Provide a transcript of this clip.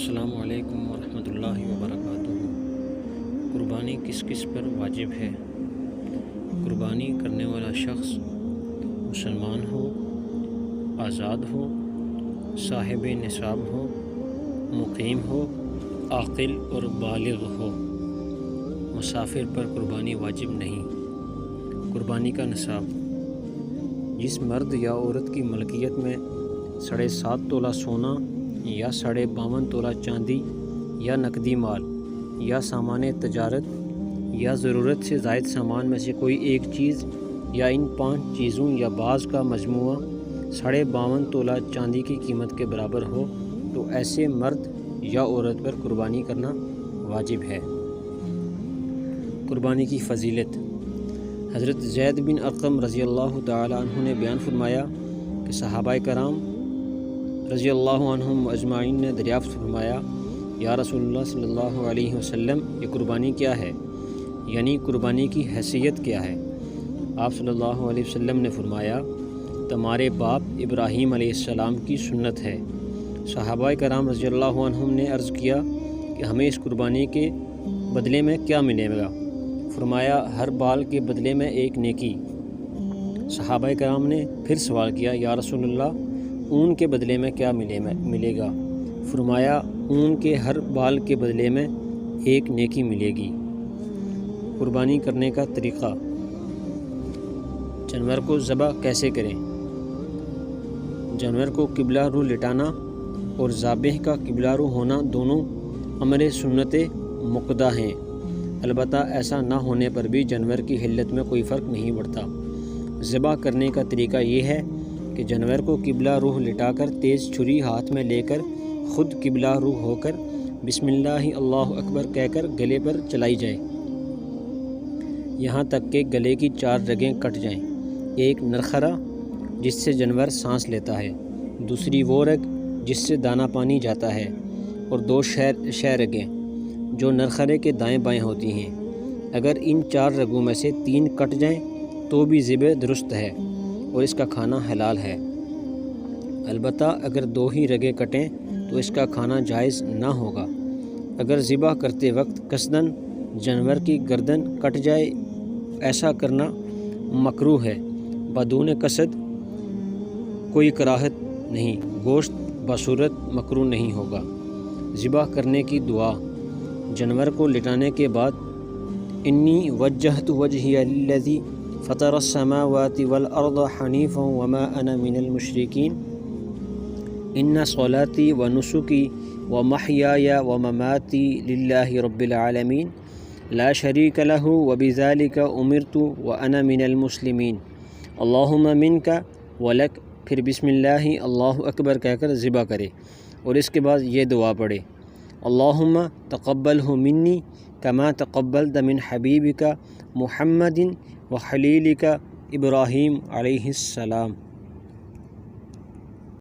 السلام علیکم ورحمۃ اللہ وبرکاتہ۔ قربانی کس کس پر واجب ہے؟ قربانی کرنے والا شخص مسلمان ہو، آزاد ہو، صاحب نصاب ہو، مقیم ہو، عاقل اور بالغ ہو۔ مسافر پر قربانی واجب نہیں۔ قربانی کا نصاب: جس مرد یا عورت کی ملکیت میں 7.5 تولہ سونا یا 52.5 تولہ چاندی یا نقدی مال یا سامان تجارت یا ضرورت سے زائد سامان میں سے کوئی ایک چیز یا ان 5 چیزوں یا بعض کا مجموعہ 52.5 تولہ چاندی کی قیمت کے برابر ہو تو ایسے مرد یا عورت پر قربانی کرنا واجب ہے۔ قربانی کی فضیلت: حضرت زید بن ارقم رضی اللہ تعالی عنہ نے بیان فرمایا کہ صحابہ کرام رضی اللہ عنہم اجمعین نے دریافت فرمایا، یا رسول اللہ صلی اللہ علیہ وسلم، یہ قربانی کیا ہے؟ یعنی قربانی کی حیثیت کیا ہے؟ آپ صلی اللہ علیہ وسلم نے فرمایا، تمہارے باپ ابراہیم علیہ السلام کی سنت ہے۔ صحابہ کرام رضی اللہ عنہم نے عرض کیا کہ ہمیں اس قربانی کے بدلے میں کیا ملے گا؟ فرمایا، ہر بال کے بدلے میں ایک نیکی۔ صحابہ کرام نے پھر سوال کیا، یا رسول اللہ، اون کے بدلے میں کیا ملے گا؟ فرمایا، اون کے ہر بال کے بدلے میں ایک نیکی ملے گی۔ قربانی کرنے کا طریقہ: جانور کو ذبح کیسے کریں؟ جانور کو قبلہ رو لٹانا اور ذابح کا قبلہ رو ہونا دونوں امر سنت مؤکدہ ہیں، البتہ ایسا نہ ہونے پر بھی جانور کی حلت میں کوئی فرق نہیں پڑتا۔ ذبح کرنے کا طریقہ یہ ہے کہ جانور کو قبلہ روح لٹا کر تیز چھری ہاتھ میں لے کر خود قبلہ روح ہو کر بسم اللہ اللہ اکبر کہہ کر گلے پر چلائی جائے یہاں تک کہ گلے کی 4 رگیں کٹ جائیں۔ ایک نرخرا جس سے جانور سانس لیتا ہے، دوسری وہ رگ جس سے دانہ پانی جاتا ہے، اور 2 شہ رگیں جو نرخرے کے دائیں بائیں ہوتی ہیں۔ اگر ان 4 رگوں میں سے 3 کٹ جائیں تو بھی ذبح درست ہے اور اس کا کھانا حلال ہے، البتہ اگر 2 ہی رگیں کٹیں تو اس کا کھانا جائز نہ ہوگا۔ اگر ذبح کرتے وقت قصداً جانور کی گردن کٹ جائے، ایسا کرنا مکروہ ہے، بدون قصد کوئی کراہت نہیں، گوشت بصورت مکروہ نہیں ہوگا۔ ذبح کرنے کی دعا: جانور کو لٹانے کے بعد انی وجہت وجہی للذی فطر السماوات والارض حنیفا وما انا من المشرکین ان صلاتی ونسکی ومحیای ومماتی للہ رب العالمین لا شریک لہ وبذالک امرت وانا من المسلمین اللہم منک ولک، پھر بسم اللہ اللہ اکبر کہہ کر ذبح کرے اور اس کے بعد یہ دعا پڑھے، اللہم تقبلہ منی کما تقبلت من حبیبک محمد وخلیلک ابراہیم علیہ السلام۔